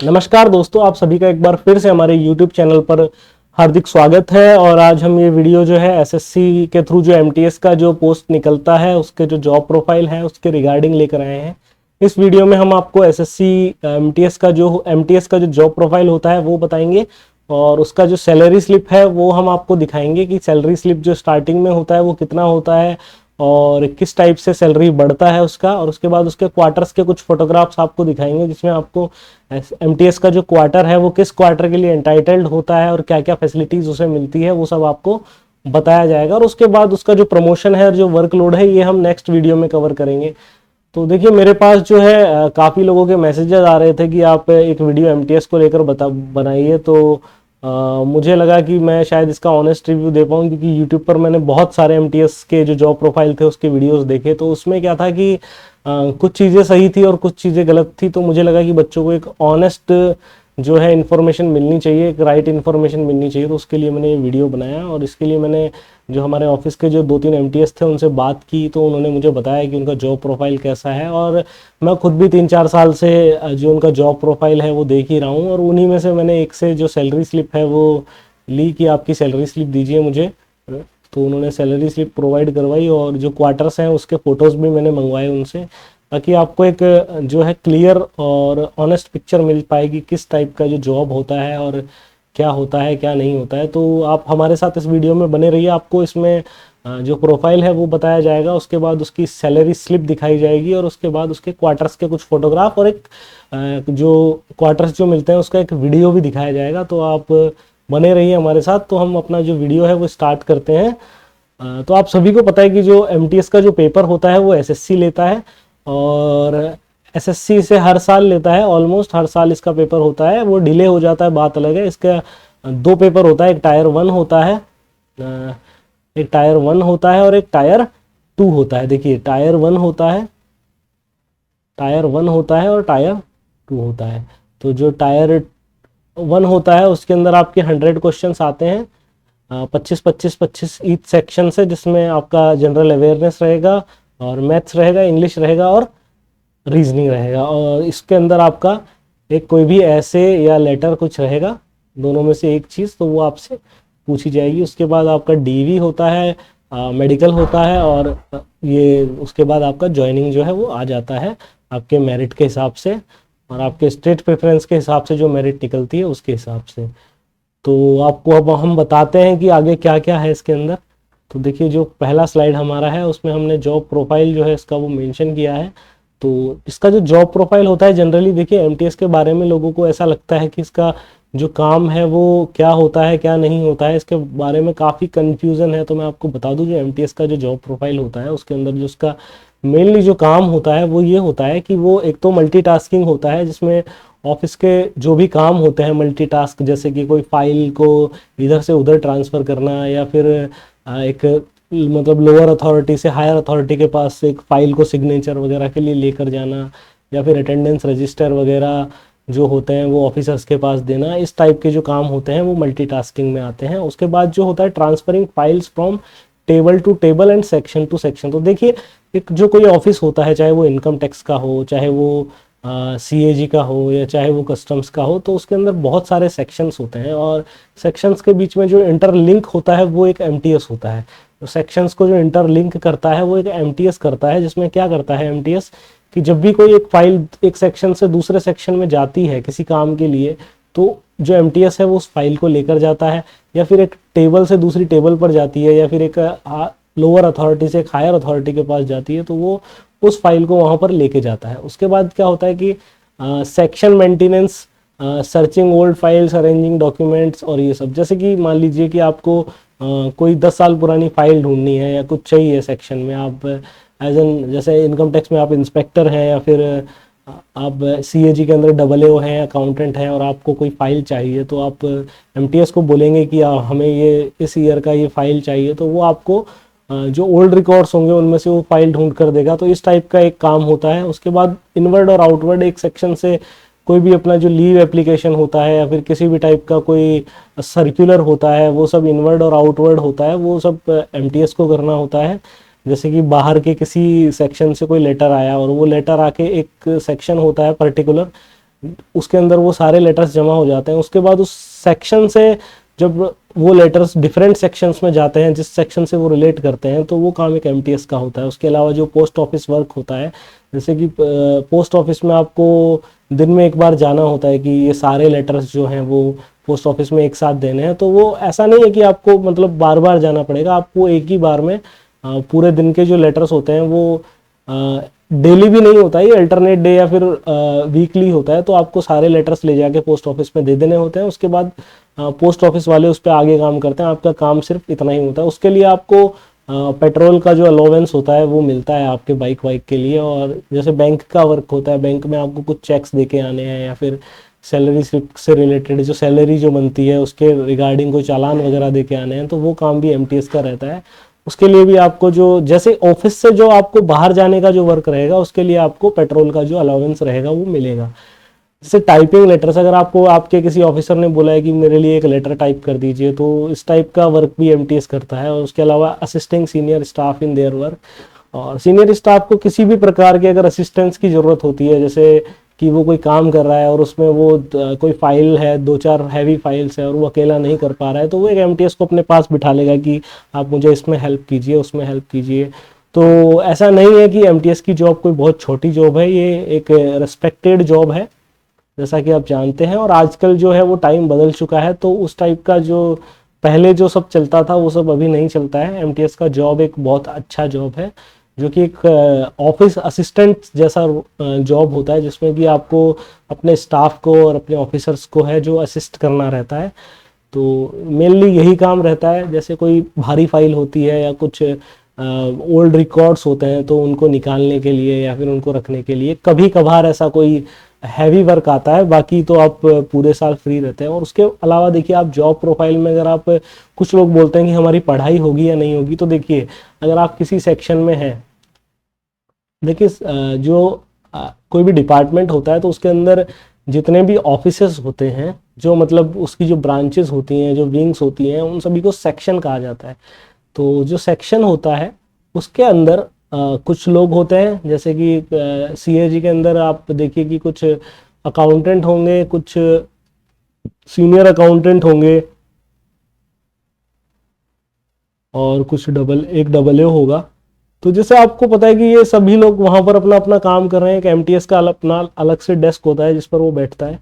नमस्कार दोस्तों, आप सभी का एक बार फिर से हमारे YouTube चैनल पर हार्दिक स्वागत है। और आज हम ये वीडियो जो है एसएससी के थ्रू जो एमटीएस का जो पोस्ट निकलता है उसके जो जॉब प्रोफाइल है उसके रिगार्डिंग लेकर आए हैं। इस वीडियो में हम आपको एसएससी एमटीएस का जो जॉब प्रोफाइल होता है वो बताएंगे और उसका जो सैलरी स्लिप है वो हम आपको दिखाएंगे कि सैलरी स्लिप जो स्टार्टिंग में होता है वो कितना होता है और किस टाइप से सैलरी बढ़ता है उसका। और उसके बाद उसके क्वार्टर्स के कुछ फोटोग्राफ्स आपको दिखाएंगे जिसमें आपको एमटीएस का जो क्वार्टर है वो किस क्वार्टर के लिए एंटाइटल्ड होता है और क्या क्या फैसिलिटीज उसे मिलती है वो सब आपको बताया जाएगा। और उसके बाद उसका जो प्रमोशन है और जो वर्कलोड है ये हम नेक्स्ट वीडियो में कवर करेंगे। तो देखिए, मेरे पास जो है काफ़ी लोगों के मैसेजेस आ रहे थे कि आप एक वीडियो एमटीएस को लेकर बनाइए। तो मुझे लगा कि मैं शायद इसका ऑनेस्ट रिव्यू दे पाऊँ, क्योंकि यूट्यूब पर मैंने बहुत सारे एमटीएस के जो जॉब प्रोफाइल थे उसके वीडियोस देखे। तो उसमें क्या था कि कुछ चीज़ें सही थी और कुछ चीज़ें गलत थी। तो मुझे लगा कि बच्चों को एक ऑनेस्ट जो है इन्फॉर्मेशन मिलनी चाहिए, एक राइट इन्फॉर्मेशन मिलनी चाहिए। तो उसके लिए मैंने ये वीडियो बनाया और इसके लिए मैंने जो हमारे ऑफिस के जो 2-3 एमटीएस थे उनसे बात की। तो उन्होंने मुझे बताया कि उनका जॉब प्रोफाइल कैसा है। और मैं खुद भी 3-4 साल से जो उनका जॉब प्रोफाइल है वो देख ही रहा हूँ। और उन्हीं में से मैंने एक से जो सैलरी स्लिप है वो ली कि आपकी सैलरी स्लिप दीजिए मुझे। तो उन्होंने सैलरी स्लिप प्रोवाइड करवाई और जो क्वार्टर्स हैं उसके फ़ोटोज़ भी मैंने मंगवाए उनसे, ताकि आपको एक जो है क्लियर और ऑनेस्ट पिक्चर मिल पाएगी किस टाइप का जो जॉब होता है और क्या होता है क्या नहीं होता है। तो आप हमारे साथ इस वीडियो में बने रहिए। आपको इसमें जो प्रोफाइल है वो बताया जाएगा, उसके बाद उसकी सैलरी स्लिप दिखाई जाएगी और उसके बाद उसके क्वार्टर्स के कुछ फोटोग्राफ और एक जो क्वार्टर्स जो मिलते हैं उसका एक वीडियो भी दिखाया जाएगा। तो आप बने रहिए हमारे साथ। तो हम अपना जो वीडियो है वो स्टार्ट करते हैं। तो आप सभी को पता है कि जो एमटीएस का जो पेपर होता है वो एसएससी लेता है और एसएससी इसे हर साल लेता है। ऑलमोस्ट हर साल इसका पेपर होता है, वो डिले हो जाता है बात अलग है। इसका 2 पेपर होता है, एक टायर 1 होता है, एक टायर 1 होता है और एक टायर 2 होता है। देखिए, टायर 1 होता है, टायर 1 होता है और टायर 2 होता है। तो जो टायर 1 होता है उसके अंदर आपके 100 क्वेश्चंस आते हैं, 25-25-25 ईच सेक्शन से, जिसमें आपका जनरल अवेयरनेस रहेगा और मैथ्स रहेगा, इंग्लिश रहेगा और रीजनिंग रहेगा। और इसके अंदर आपका एक कोई भी ऐसे या लेटर कुछ रहेगा, दोनों में से एक चीज़, तो वो आपसे पूछी जाएगी। उसके बाद आपका डीवी होता है, मेडिकल होता है और ये उसके बाद आपका ज्वाइनिंग जो है वो आ जाता है आपके मेरिट के हिसाब से और आपके स्टेट प्रेफरेंस के हिसाब से जो मेरिट निकलती है उसके हिसाब से। तो आपको अब हम बताते हैं कि आगे क्या क्या है इसके अंदर। तो देखिए, जो पहला स्लाइड हमारा है उसमें हमने जॉब प्रोफाइल जो है इसका वो मेंशन किया है। तो इसका जो जॉब प्रोफाइल होता है, जनरली देखिए एमटीएस के बारे में लोगों को ऐसा लगता है कि इसका जो काम है वो क्या होता है क्या नहीं होता है, इसके बारे में काफ़ी कन्फ्यूज़न है। तो मैं आपको बता दूं, जो एमटीएस का जो जॉब प्रोफाइल होता है उसके अंदर जो उसका मेनली जो काम होता है वो ये होता है कि वो एक तो मल्टीटास्किंग होता है, जिसमें ऑफिस के जो भी काम होते हैं मल्टीटास्क, जैसे कि कोई फाइल को इधर से उधर ट्रांसफ़र करना या फिर एक मतलब लोअर अथॉरिटी से हायर अथॉरिटी के पास एक फाइल को सिग्नेचर वगैरह के लिए लेकर जाना, या फिर अटेंडेंस रजिस्टर वगैरह जो होते हैं वो ऑफिसर्स के पास देना, इस टाइप के जो काम होते हैं वो मल्टीटास्किंग में आते हैं। उसके बाद जो होता है transferring files from table to table and section to section. तो देखिए, एक जो कोई ऑफिस होता है, चाहे वो इनकम टैक्स का हो, चाहे वो सीएजी का हो या चाहे वो कस्टम्स का हो, तो उसके अंदर बहुत सारे सेक्शंस होते हैं और सेक्शंस के बीच में जो इंटरलिंक होता है वो एक एमटीएस होता है। तो सेक्शंस को जो इंटरलिंक करता है वो एक एमटीएस करता है, जिसमें क्या करता है एमटीएस कि जब भी कोई एक फाइल एक सेक्शन से दूसरे सेक्शन में जाती है किसी काम के लिए, तो जो एमटीएस है वो उस फाइल को लेकर जाता है, या फिर एक टेबल से दूसरी टेबल पर जाती है, या फिर एक लोअर अथॉरिटी से एक हायर अथॉरिटी के पास जाती है, तो वो उस फाइल को वहाँ पर लेके जाता है। उसके बाद क्या होता है कि section maintenance, searching old files, arranging documents और ये सब। जैसे कि मान लीजिए कि आपको कोई 10 साल पुरानी फाइल ढूंढनी है या कुछ चाहिए सेक्शन में, आप एज एन जैसे इनकम टैक्स में आप इंस्पेक्टर हैं या फिर आप सीएजी के अंदर AA हैं, अकाउंटेंट हैं, और आपको कोई फाइल चाहिए, तो आप एमटीएस को बोलेंगे कि हमें ये इस ईयर का ये फाइल चाहिए, तो वो आपको जो ओल्ड रिकॉर्ड्स होंगे उनमें से वो फाइल ढूंढ कर देगा। तो इस टाइप का एक काम होता है। उसके बाद इनवर्ड और आउटवर्ड, एक सेक्शन से कोई भी अपना जो लीव एप्लीकेशन होता है या फिर किसी भी टाइप का कोई सर्कुलर होता है, वो सब इनवर्ड और आउटवर्ड होता है, वो सब एमटीएस को करना होता है। जैसे कि बाहर के किसी सेक्शन से कोई लेटर आया और वो लेटर आके एक सेक्शन होता है पर्टिकुलर उसके अंदर वो सारे लेटर्स जमा हो जाते हैं। उसके बाद उस सेक्शन से जब वो लेटर्स डिफरेंट सेक्शंस में जाते हैं, जिस सेक्शन से वो रिलेट करते हैं, तो वो काम एक एमटीएस का होता है। उसके अलावा जो पोस्ट ऑफिस वर्क होता है, जैसे कि पोस्ट ऑफिस में आपको दिन में एक बार जाना होता है कि ये सारे लेटर्स जो हैं वो पोस्ट ऑफिस में एक साथ देने हैं, तो वो ऐसा नहीं है कि आपको मतलब बार बार जाना पड़ेगा, आपको एक ही बार में पूरे दिन के जो लेटर्स होते हैं वो डेली भी नहीं होता है, ये अल्टरनेट डे या फिर वीकली होता है, तो आपको सारे लेटर्स ले जाके पोस्ट ऑफिस में दे देने होते हैं। उसके बाद पोस्ट ऑफिस वाले उस पर आगे काम करते हैं, आपका काम सिर्फ इतना ही होता है। उसके लिए आपको पेट्रोल का जो अलाउंस होता है वो मिलता है आपके बाइक वाइक के लिए। और जैसे बैंक का वर्क होता है, बैंक में आपको कुछ चेक्स देके आने हैं या फिर सैलरी से रिलेटेड जो सैलरी जो बनती है उसके रिगार्डिंग कोई चालान वगैरह देके आने हैं, तो वो काम भी एमटीएस का रहता है। उसके लिए भी आपको जो जैसे ऑफिस से जो आपको बाहर जाने का जो वर्क रहेगा, उसके लिए आपको पेट्रोल का जो अलाउंस रहेगा वो मिलेगा। जैसे टाइपिंग लेटर्स, अगर आपको आपके किसी ऑफिसर ने बोला है कि मेरे लिए एक लेटर टाइप कर दीजिए, तो इस टाइप का वर्क भी एमटीएस करता है। और उसके अलावा assisting senior staff in their work, और सीनियर स्टाफ को किसी भी प्रकार की अगर असिस्टेंस की ज़रूरत होती है, जैसे कि वो कोई काम कर रहा है और उसमें वो कोई फाइल है, 2-4 हैवी फाइल्स है और वो अकेला नहीं कर पा रहा है, तो वो एक एमटीएस को अपने पास बिठा लेगा कि आप मुझे इसमें हेल्प कीजिए, उसमें हेल्प कीजिए। तो ऐसा नहीं है कि एमटीएस की जॉब कोई बहुत छोटी जॉब है, ये एक रिस्पेक्टेड जॉब है जैसा कि आप जानते हैं। और आजकल जो है वो टाइम बदल चुका है, तो उस टाइप का जो पहले जो सब चलता था वो सब अभी नहीं चलता है। एमटीएस का जॉब एक बहुत अच्छा जॉब है, जो कि एक ऑफिस असिस्टेंट जैसा जॉब होता है, जिसमें कि आपको अपने स्टाफ को और अपने ऑफिसर्स को है जो असिस्ट करना रहता है। तो मेनली यही काम रहता है। जैसे कोई भारी फाइल होती है या कुछ ओल्ड रिकॉर्ड्स होते हैं, तो उनको निकालने के लिए या फिर उनको रखने के लिए कभी कभार ऐसा कोई हैवी वर्क आता है, बाकी तो आप पूरे साल फ्री रहते हैं। और उसके अलावा देखिए, आप जॉब प्रोफाइल में अगर आप, कुछ लोग बोलते हैं कि हमारी पढ़ाई होगी या नहीं होगी, तो देखिए अगर आप किसी सेक्शन में हैं, देखिए जो कोई भी डिपार्टमेंट होता है तो उसके अंदर जितने भी ऑफिसेस होते हैं, जो मतलब उसकी जो ब्रांचेस होती हैं, जो विंग्स होती हैं, उन सभी को सेक्शन कहा जाता है। तो जो सेक्शन होता है उसके अंदर कुछ लोग होते हैं, जैसे कि सीएजी के अंदर आप देखिए कि कुछ अकाउंटेंट होंगे, कुछ सीनियर अकाउंटेंट होंगे और कुछ डबल ए होगा। तो जैसे आपको पता है कि ये सभी लोग वहां पर अपना अपना काम कर रहे हैं। एक एमटीएस का अपना अलग से डेस्क होता है जिस पर वो बैठता है।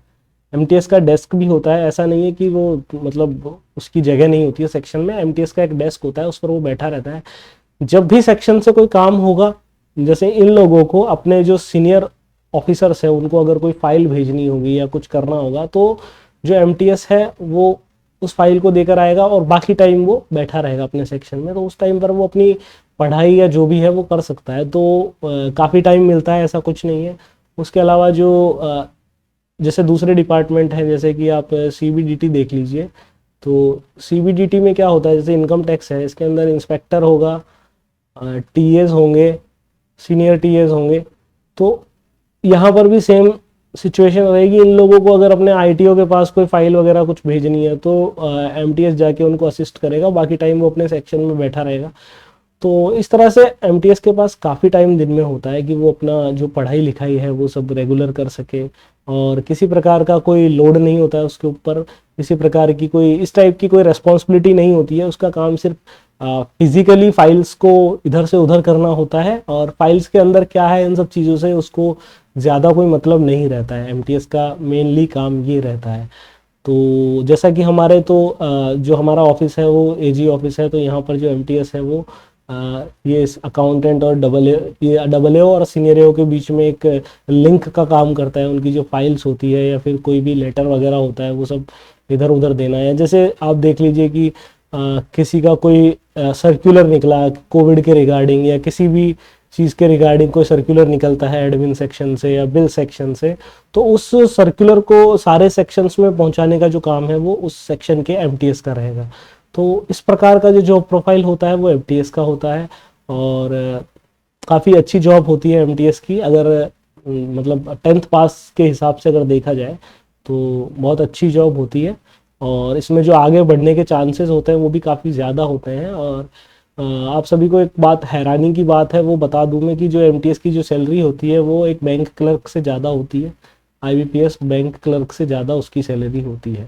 एमटीएस का डेस्क भी होता है, ऐसा नहीं है कि वो मतलब उसकी जगह नहीं होती है सेक्शन में। एमटीएस का एक डेस्क होता है, उस पर वो बैठा रहता है। जब भी सेक्शन से कोई काम होगा, जैसे इन लोगों को अपने जो सीनियर ऑफिसर्स हैं उनको अगर कोई फाइल भेजनी होगी या कुछ करना होगा, तो जो एमटीएस है वो उस फाइल को देकर आएगा और बाकी टाइम वो बैठा रहेगा अपने सेक्शन में। तो उस टाइम पर वो अपनी पढ़ाई या जो भी है वो कर सकता है। तो काफ़ी टाइम मिलता है, ऐसा कुछ नहीं है। उसके अलावा जो जैसे दूसरे डिपार्टमेंट हैं, जैसे कि आप सीबीडीटी देख लीजिए, तो सीबीडीटी में क्या होता है, जैसे इनकम टैक्स है, इसके अंदर इंस्पेक्टर होगा, टीएस होंगे, सीनियर टीएस होंगे। तो यहाँ पर भी सेम सिचुएशन रहेगी। इन लोगों को अगर अपने आईटीओ के पास कोई फाइल वगैरह कुछ भेजनी है, तो एमटीएस जाके उनको असिस्ट करेगा, बाकी टाइम वो अपने सेक्शन में बैठा रहेगा। तो इस तरह से एमटीएस के पास काफ़ी टाइम दिन में होता है कि वो अपना जो पढ़ाई लिखाई है वो सब रेगुलर कर सके, और किसी प्रकार का कोई लोड नहीं होता है उसके ऊपर, किसी प्रकार की कोई इस टाइप की कोई रेस्पॉन्सिबिलिटी नहीं होती है। उसका काम सिर्फ फिजिकली फाइल्स को इधर से उधर करना होता है, और फाइल्स के अंदर क्या है इन सब चीज़ों से उसको ज़्यादा कोई मतलब नहीं रहता है। एमटीएस का मेनली काम ये रहता है। तो जैसा कि हमारे तो जो हमारा ऑफिस है वो एजी ऑफिस है, तो यहाँ पर जो एमटीएस है वो ये अकाउंटेंट और डबल ए और सीनियर ए के बीच में एक लिंक का काम करता है। उनकी जो फाइल्स होती है या फिर कोई भी लेटर वगैरह होता है वो सब इधर उधर देना है। जैसे आप देख लीजिए कि किसी का कोई सर्कुलर निकला कोविड के रिगार्डिंग, या किसी भी चीज़ के रिगार्डिंग कोई सर्कुलर निकलता है एडमिन सेक्शन से या बिल सेक्शन से, तो उस सर्कुलर को सारे सेक्शंस में पहुंचाने का जो काम है वो उस सेक्शन के एमटीएस का रहेगा। तो इस प्रकार का जो जॉब प्रोफाइल होता है वो एमटीएस का होता है, और काफ़ी अच्छी जॉब होती है एमटीएस की। अगर मतलब 10th पास के हिसाब से अगर देखा जाए तो बहुत अच्छी जॉब होती है, और इसमें जो आगे बढ़ने के चांसेस होते हैं वो भी काफ़ी ज़्यादा होते हैं। और आप सभी को एक बात हैरानी की बात है वो बता दूं मैं कि जो एमटीएस की जो सैलरी होती है वो एक बैंक क्लर्क से ज़्यादा होती है। IBPS बैंक क्लर्क से ज़्यादा उसकी सैलरी होती है।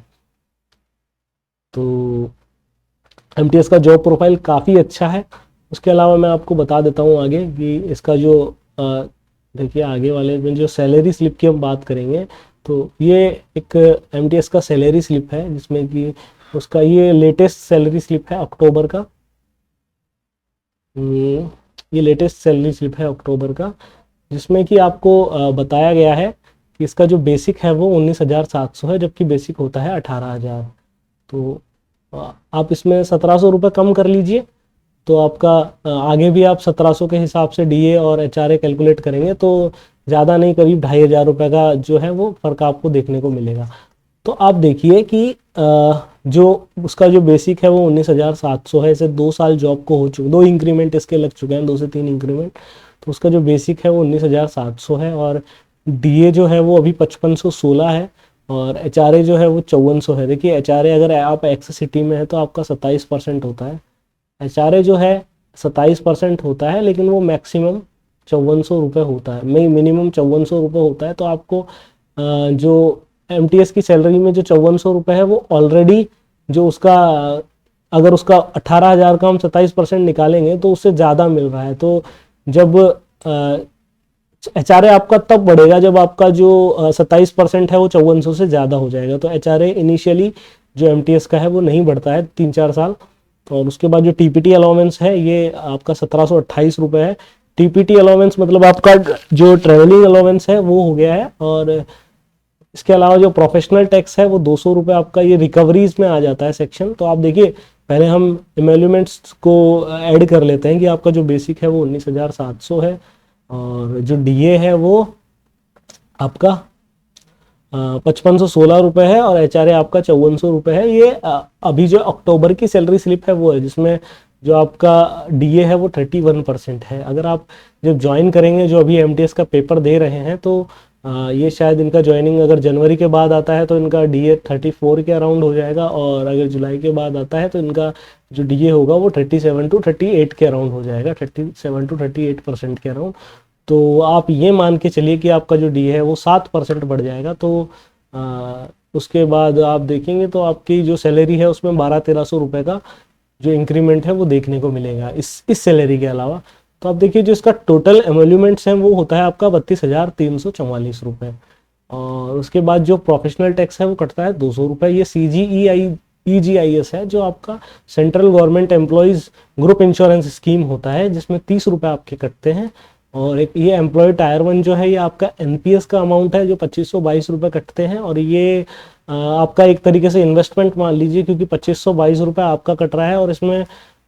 तो MTS का जॉब प्रोफाइल काफ़ी अच्छा है। उसके अलावा मैं आपको बता देता हूँ आगे कि इसका जो देखिए आगे वाले में जो सैलरी स्लिप की हम बात करेंगे, तो ये एक MTS का सैलरी स्लिप है जिसमें कि उसका ये लेटेस्ट सैलरी स्लिप है अक्टूबर का। ये लेटेस्ट सैलरी स्लिप है अक्टूबर का, जिसमें कि आपको बताया गया है कि इसका जो बेसिक है वो 19,700 है, जबकि बेसिक होता है 18,000। तो आप इसमें 1,700 रुपये कम कर लीजिए, तो आपका आगे भी आप 1,700 के हिसाब से DA और HRA कैलकुलेट करेंगे तो ज़्यादा नहीं, करीब 2,500 रुपये का जो है वो फ़र्क आपको देखने को मिलेगा। तो आप देखिए कि जो उसका जो बेसिक है वो 19,700 है। इसे 2 साल जॉब को हो चुके, 2 इंक्रीमेंट इसके लग चुके हैं, 2 से 3 इंक्रीमेंट। तो उसका जो बेसिक है वो 19,700 है और DA जो है वो अभी 5516 है और HRA जो है वो 5400 है। देखिए HRA अगर आप एक्स सिटी में है तो आपका 27% होता है। HRA जो है 27% होता है, लेकिन वो मैक्सिमम 5400 रुपये होता है, मिनिमम 5400 रुपये होता है। तो आपको जो MTS की सैलरी में जो 5400 रुपये है वो ऑलरेडी जो उसका, अगर उसका 18,000 का हम 27% निकालेंगे तो उससे ज़्यादा मिल रहा है। तो जब HRA आपका तब बढ़ेगा जब आपका जो 27% है वो 5400 से ज़्यादा हो जाएगा। तो HRA इनिशियली जो MTS का है वो नहीं बढ़ता है 3-4 साल। और उसके बाद जो TPT अलाउंस है ये आपका 1,728 रुपये है। TPT अलाउंस मतलब आपका जो ट्रेवलिंग अलाउंस है वो हो गया है। और इसके अलावा जो प्रोफेशनल टैक्स है वो 200 रुपये आपका ये रिकवरीज में आ जाता है सेक्शन। तो आप देखिए पहले हम एमेल्यूमेंट्स को ऐड कर लेते हैं कि आपका जो बेसिक है वो 19,700 है और जो DA है वो आपका 5,516 रुपये है और HRA आपका 5,400 रुपये है। ये अभी जो अक्टूबर की सैलरी स्लिप है वो है, जिसमें जो आपका DA है वो 31% है। अगर आप जब ज्वाइन करेंगे, जो अभी MTS का पेपर दे रहे हैं, तो ये शायद इनका ज्वाइनिंग अगर जनवरी के बाद आता है तो इनका DA 34 के अराउंड हो जाएगा और अगर जुलाई के बाद आता है तो इनका जो DA होगा वो 37 to 38 के अराउंड हो जाएगा, 37 to 38% के अराउंड। तो आप ये मान के चलिए कि आपका जो DA है वो 7% बढ़ जाएगा। तो उसके बाद आप देखेंगे तो आपकी जो सैलरी है उसमें 1200-1300 रुपये का जो इंक्रीमेंट है वो देखने को मिलेगा इस सैलरी के अलावा। तो आप देखिए जो इसका टोटल एमोल्यूमेंट्स है वो होता है आपका 32,344 रुपये। और उसके बाद जो प्रोफेशनल टैक्स है वो कटता है 200 रुपये। ये CGEIS है जो आपका central government employees group insurance scheme होता है, जिसमें 30 रुपये आपके कटते हैं। और एक ये एम्प्लॉय टायर 1 जो है ये आपका NPS का अमाउंट है जो 2522 रुपये कटते हैं। और ये आपका एक तरीके से इन्वेस्टमेंट मान लीजिए, क्योंकि 2522 रुपये आपका कट रहा है और इसमें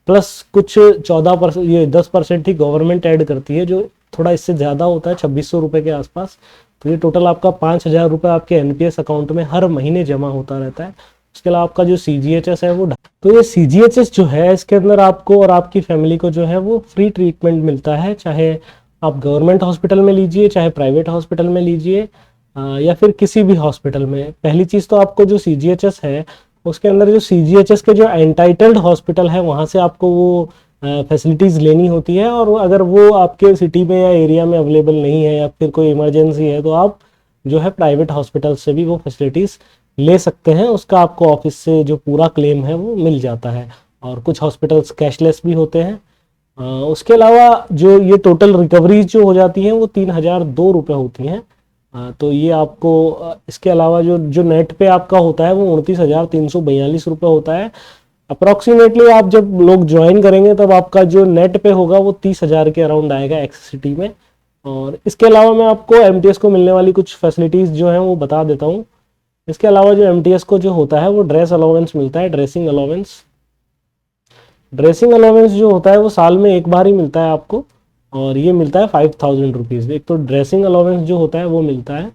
प्लस कुछ 14%, ये 10% ही गवर्नमेंट ऐड करती है, जो थोड़ा इससे ज़्यादा होता है 2600 रुपये के आसपास। तो ये टोटल आपका 5,000 रुपये आपके NPS अकाउंट में हर महीने जमा होता रहता है। उसके अलावा आपका जो CGHS है वो, तो ये CGHS जो है इसके अंदर आपको और आपकी फैमिली को जो है वो फ्री ट्रीटमेंट मिलता है, चाहे आप गवर्नमेंट हॉस्पिटल में लीजिए, चाहे प्राइवेट हॉस्पिटल में लीजिए या फिर किसी भी हॉस्पिटल में। पहली चीज़ तो आपको जो CGHS है उसके अंदर जो CGHS के जो एंटाइटल्ड हॉस्पिटल है वहाँ से आपको वो फैसिलिटीज़ लेनी होती है। और अगर वो आपके सिटी में या एरिया में अवेलेबल नहीं है या फिर कोई इमरजेंसी है तो आप जो है प्राइवेट हॉस्पिटल से भी वो फैसिलिटीज़ ले सकते हैं। उसका आपको ऑफिस से जो पूरा क्लेम है वो मिल जाता है। और कुछ हॉस्पिटल्स कैशलेस भी होते हैं। उसके अलावा जो ये टोटल रिकवरीज जो हो जाती हैं वो 3,002 रुपये होती हैं। तो ये आपको इसके अलावा जो नेट पे आपका होता है वो 29,342 रुपये होता है। अप्रॉक्सीमेटली आप जब लोग ज्वाइन करेंगे तब आपका जो नेट पे होगा वो 30,000 के अराउंड आएगा एक्स सिटी में। और इसके अलावा मैं आपको MTS को मिलने वाली कुछ फैसिलिटीज़ जो हैं वो बता देता हूँ। इसके अलावा जो MTS को जो होता है वो ड्रेस अलाउंस मिलता है, ड्रेसिंग अलाउंस। ड्रेसिंग अलाउंस जो होता है वो साल में एक बार ही मिलता है आपको और ये मिलता है 5,000 रुपीज़। एक तो ड्रेसिंग अलाउंस जो होता है वो मिलता है,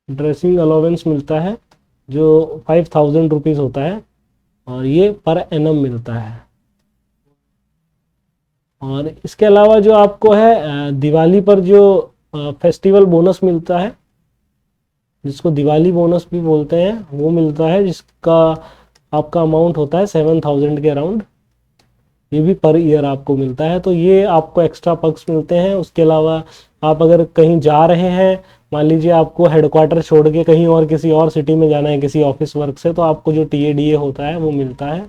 ड्रेसिंग अलाउंस मिलता है जो 5,000 रुपीज़ होता है और ये पर एनम मिलता है। और इसके अलावा जो आपको है दिवाली पर जो फेस्टिवल बोनस मिलता है, जिसको दिवाली बोनस भी बोलते हैं, वो मिलता है, जिसका आपका अमाउंट होता है 7,000 के अराउंड। ये भी पर ईयर आपको मिलता है। तो ये आपको एक्स्ट्रा पर्क्स मिलते हैं। उसके अलावा आप अगर कहीं जा रहे हैं, मान लीजिए आपको हेडक्वार्टर छोड़ के कहीं और किसी और सिटी में जाना है किसी ऑफिस वर्क से, तो आपको जो TADA होता है वो मिलता है।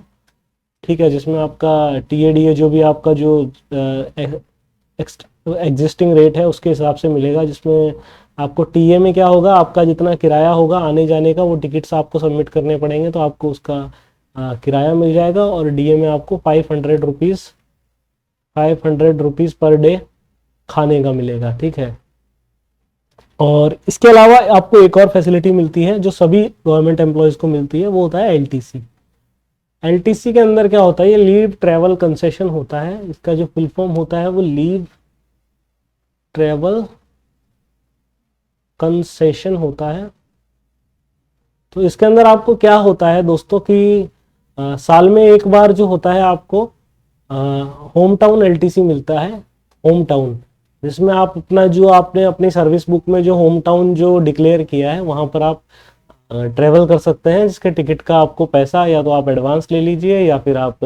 ठीक है, जिसमें आपका TADA जो भी आपका जो एग्जिस्टिंग रेट है उसके हिसाब से मिलेगा, जिसमें आपको TA में क्या होगा, आपका जितना किराया होगा आने जाने का वो टिकट्स आपको सबमिट करने पड़ेंगे, तो आपको उसका किराया मिल जाएगा। और DA में आपको 500 रुपीज़ पर डे खाने का मिलेगा। ठीक है, और इसके अलावा आपको एक और फैसिलिटी मिलती है जो सभी गवर्नमेंट एम्प्लॉयज़ को मिलती है, वो होता है LTC। LTC के अंदर क्या होता है, ये लीव ट्रैवल कंसेशन होता है। इसका जो फुल फॉर्म होता है वो लीव ट्रैवल कंसेशन होता है। तो इसके अंदर आपको क्या होता है दोस्तों कि साल में एक बार जो होता है आपको होम टाउन LTC मिलता है। होम टाउन, जिसमें आप अपना जो आपने अपनी सर्विस बुक में जो होम टाउन जो डिक्लेयर किया है वहाँ पर आप ट्रैवल कर सकते हैं, जिसके टिकट का आपको पैसा या तो आप एडवांस ले लीजिए या फिर आप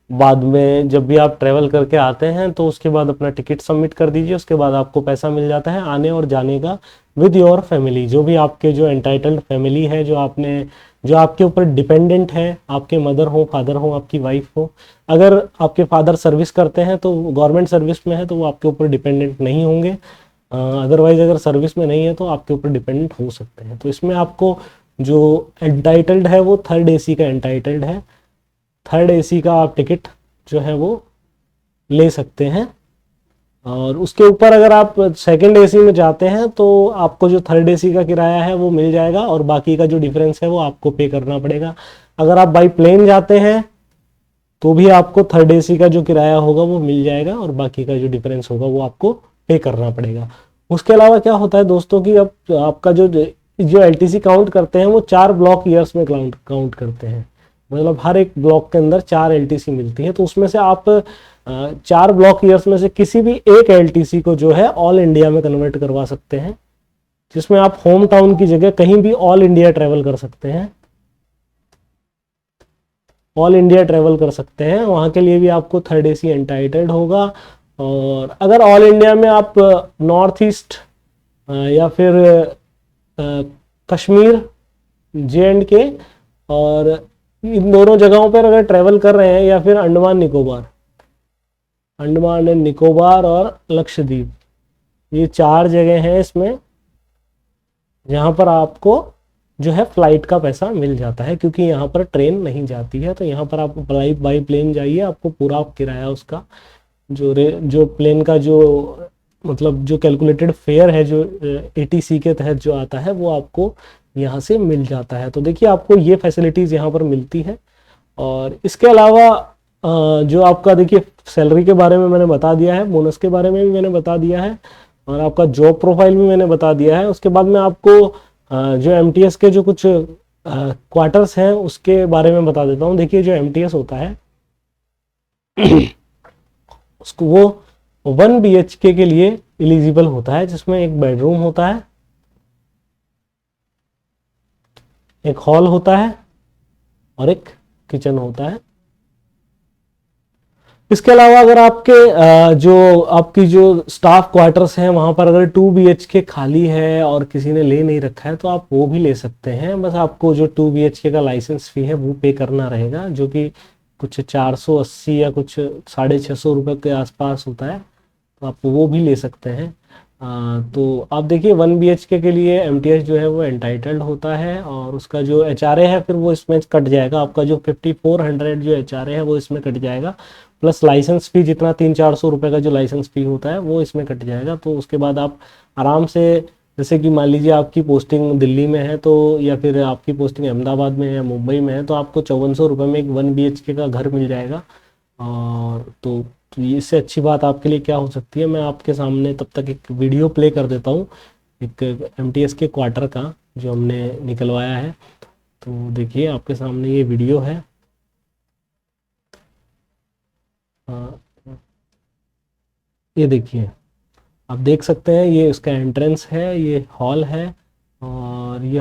बाद में जब भी आप ट्रैवल करके आते हैं तो उसके बाद अपना टिकट सबमिट कर दीजिए, उसके बाद आपको पैसा मिल जाता है आने और जाने का विद योर फैमिली। जो भी आपके जो एंटाइटल्ड फैमिली है, जो आपके ऊपर डिपेंडेंट है, आपके मदर हो, फादर हो, आपकी वाइफ हो। अगर आपके फादर सर्विस करते हैं तो गवर्नमेंट सर्विस में है तो वो आपके ऊपर डिपेंडेंट नहीं होंगे, अदरवाइज अगर सर्विस में नहीं है तो आपके ऊपर डिपेंडेंट हो सकते हैं। तो इसमें आपको जो एंटाइटल्ड है वो थर्ड AC का एंटाइटल्ड है। थर्ड AC का आप टिकट जो है वो ले सकते हैं, और उसके ऊपर अगर आप सेकंड AC में जाते हैं तो आपको जो थर्ड AC का किराया है वो मिल जाएगा, और बाकी का जो डिफरेंस है वो आपको पे करना पड़ेगा। अगर आप बाई प्लेन जाते हैं तो भी आपको थर्ड AC का जो किराया होगा वो मिल जाएगा, और बाकी का जो डिफरेंस होगा वो आपको पे करना पड़ेगा। उसके अलावा क्या होता है दोस्तों कि अब आपका जो LTC काउंट करते हैं वो 4 ब्लॉक ईयर्स में काउंट करते हैं। मतलब हर एक ब्लॉक के अंदर 4 LTC मिलती है, तो उसमें से आप 4 ब्लॉक ईयर्स में से किसी भी एक LTC को जो है ऑल इंडिया में कन्वर्ट करवा सकते हैं, जिसमें आप होम टाउन की जगह कहीं भी ऑल इंडिया ट्रेवल कर सकते हैं। ऑल इंडिया ट्रेवल कर सकते हैं, वहाँ के लिए भी आपको थर्ड AC एंटाइटल्ड होगा। और अगर ऑल इंडिया में आप नॉर्थ ईस्ट या फिर कश्मीर, JNK और इन दोनों जगहों पर अगर ट्रेवल कर रहे हैं, या फिर अंडमान एंड निकोबार और लक्षद्वीप, ये 4 जगह हैं इसमें जहाँ पर आपको जो है फ्लाइट का पैसा मिल जाता है, क्योंकि यहाँ पर ट्रेन नहीं जाती है। तो यहाँ पर आप बाई प्लेन जाइए, आपको पूरा किराया उसका जो प्लेन का जो मतलब जो कैलकुलेटेड फेयर है जो ATC के तहत जो आता है वो आपको यहाँ से मिल जाता है। तो देखिए आपको ये फैसिलिटीज़ यहाँ पर मिलती है। और इसके अलावा जो आपका देखिए सैलरी के बारे में मैंने बता दिया है, बोनस के बारे में भी मैंने बता दिया है, और आपका जॉब प्रोफाइल भी मैंने बता दिया है। उसके बाद मैं आपको जो MTS के जो कुछ क्वार्टर्स हैं उसके बारे में बता देता हूँ। देखिए जो MTS होता है उसको वो 1 BHK के लिए एलिजिबल होता है, जिसमें एक बेडरूम होता है, एक हॉल होता है और एक किचन होता है। इसके अलावा अगर आपकी जो स्टाफ क्वार्टर्स हैं वहां पर अगर 2 BHK खाली है और किसी ने ले नहीं रखा है तो आप वो भी ले सकते हैं। बस आपको जो 2 BHK का लाइसेंस फी है वो पे करना रहेगा, जो कि कुछ 480 या कुछ 650 रुपये के आसपास होता है, तो आप वो भी ले सकते हैं। तो आप देखिए 1 BHK के लिए MTS जो है वो एंटाइटल्ड होता है, और उसका जो HRA है फिर वो इसमें कट जाएगा। आपका जो 5400 जो HRA है वो इसमें कट जाएगा, प्लस लाइसेंस फी जितना 300-400 रुपये का जो लाइसेंस फी होता है वो इसमें कट जाएगा। तो उसके बाद आप आराम से, जैसे कि मान लीजिए आपकी पोस्टिंग दिल्ली में है तो, या फिर आपकी पोस्टिंग अहमदाबाद में है या मुंबई में है, तो आपको 5400 रुपये में एक 1 BHK का घर मिल जाएगा। और तो इससे अच्छी बात आपके लिए क्या हो सकती है, मैं आपके सामने तब तक एक वीडियो प्ले कर देता हूँ एक MTS के क्वार्टर का जो हमने निकलवाया है। तो देखिए आपके सामने ये वीडियो है। ये देखिए आप देख सकते हैं, ये इसका एंट्रेंस है, ये हॉल है, और ये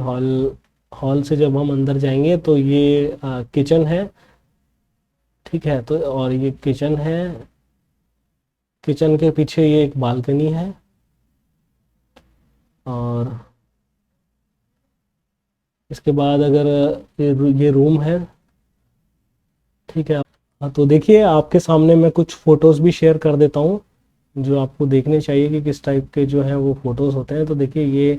हॉल से जब हम अंदर जाएंगे तो ये किचन है। ठीक है, तो और ये किचन है, किचन के पीछे ये एक बालकनी है, और इसके बाद अगर ये रूम है, ठीक है। हाँ, तो देखिए आपके सामने मैं कुछ फ़ोटोज़ भी शेयर कर देता हूँ जो आपको देखने चाहिए कि किस टाइप के जो है वो फ़ोटोज़ होते हैं। तो देखिए ये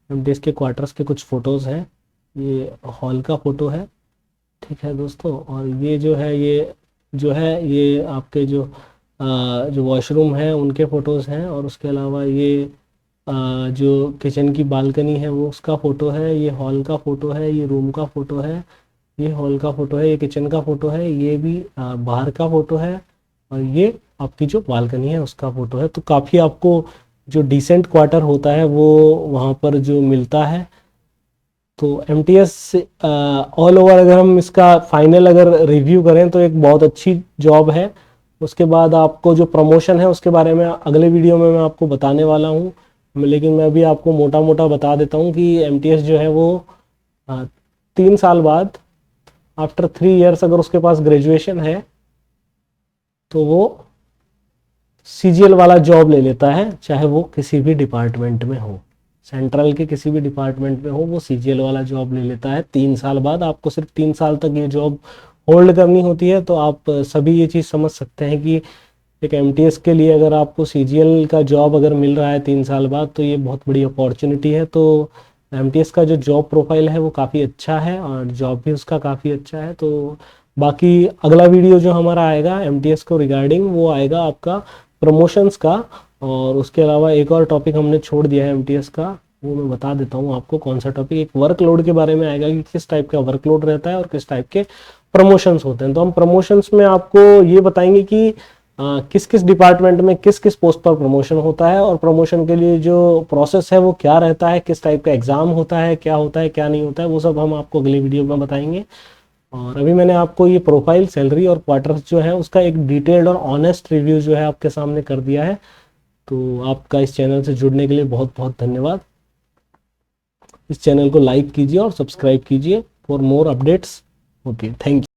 एमटीएस के क्वार्टर्स के कुछ फ़ोटोज़ हैं, ये हॉल का फ़ोटो है, ठीक है दोस्तों। और ये जो है ये आपके जो वॉशरूम है उनके फ़ोटोज़ हैं। और उसके अलावा ये जो किचन की बालकनी है वो उसका फ़ोटो है, ये हॉल का फ़ोटो है, ये रूम का फ़ोटो है, ये हॉल का फ़ोटो है, ये किचन का फ़ोटो है, ये भी बाहर का फ़ोटो है, और ये आपकी जो बालकनी है उसका फ़ोटो है। तो काफ़ी आपको जो डिसेंट क्वार्टर होता है वो वहाँ पर जो मिलता है। तो M T S all over अगर हम इसका फाइनल अगर रिव्यू करें तो एक बहुत अच्छी जॉब है। उसके बाद आपको जो प्रमोशन है उसके बारे में अगले वीडियो में मैं आपको बताने वाला हूँ, लेकिन मैं अभी आपको मोटा मोटा बता देता हूँ कि एम टी एस जो है वो 3 साल बाद, आफ्टर 3 इयर्स अगर उसके पास ग्रेजुएशन है तो वो सीजीएल वाला जॉब ले लेता है, चाहे वो किसी भी डिपार्टमेंट में हो, सेंट्रल के किसी भी डिपार्टमेंट में हो, वो सीजीएल वाला जॉब ले लेता है 3 साल बाद। आपको सिर्फ 3 साल तक ये जॉब होल्ड करनी होती है। तो आप सभी ये चीज़ समझ सकते हैं कि एक एमटीएस के लिए अगर आपको सीजीएल का जॉब अगर मिल रहा है 3 साल बाद तो ये बहुत बड़ी अपॉर्चुनिटी है। तो एमटीएस का जो जॉब प्रोफाइल है वो काफ़ी अच्छा है और जॉब भी उसका काफ़ी अच्छा है। तो बाकी अगला वीडियो जो हमारा आएगा एमटीएस को रिगार्डिंग वो आएगा आपका प्रमोशंस का। और उसके अलावा एक और टॉपिक हमने छोड़ दिया है एमटीएस का, वो मैं बता देता हूँ आपको कौन सा टॉपिक। एक वर्कलोड के बारे में आएगा कि किस टाइप का वर्कलोड रहता है और किस टाइप के प्रमोशंस होते हैं। तो हम प्रमोशंस में आपको ये बताएंगे कि किस किस डिपार्टमेंट में किस किस पोस्ट पर प्रमोशन होता है, और प्रमोशन के लिए जो प्रोसेस है वो क्या रहता है, किस टाइप का एग्जाम होता है, क्या होता है क्या नहीं होता है, वो सब हम आपको अगली वीडियो में बताएंगे। और अभी मैंने आपको ये प्रोफाइल, सैलरी और क्वार्टर्स जो है उसका एक डिटेल्ड और ऑनेस्ट रिव्यू जो है आपके सामने कर दिया है। तो आपका इस चैनल से जुड़ने के लिए बहुत बहुत धन्यवाद। इस चैनल को लाइक कीजिए और सब्सक्राइब कीजिए for more updates. Okay, thank you.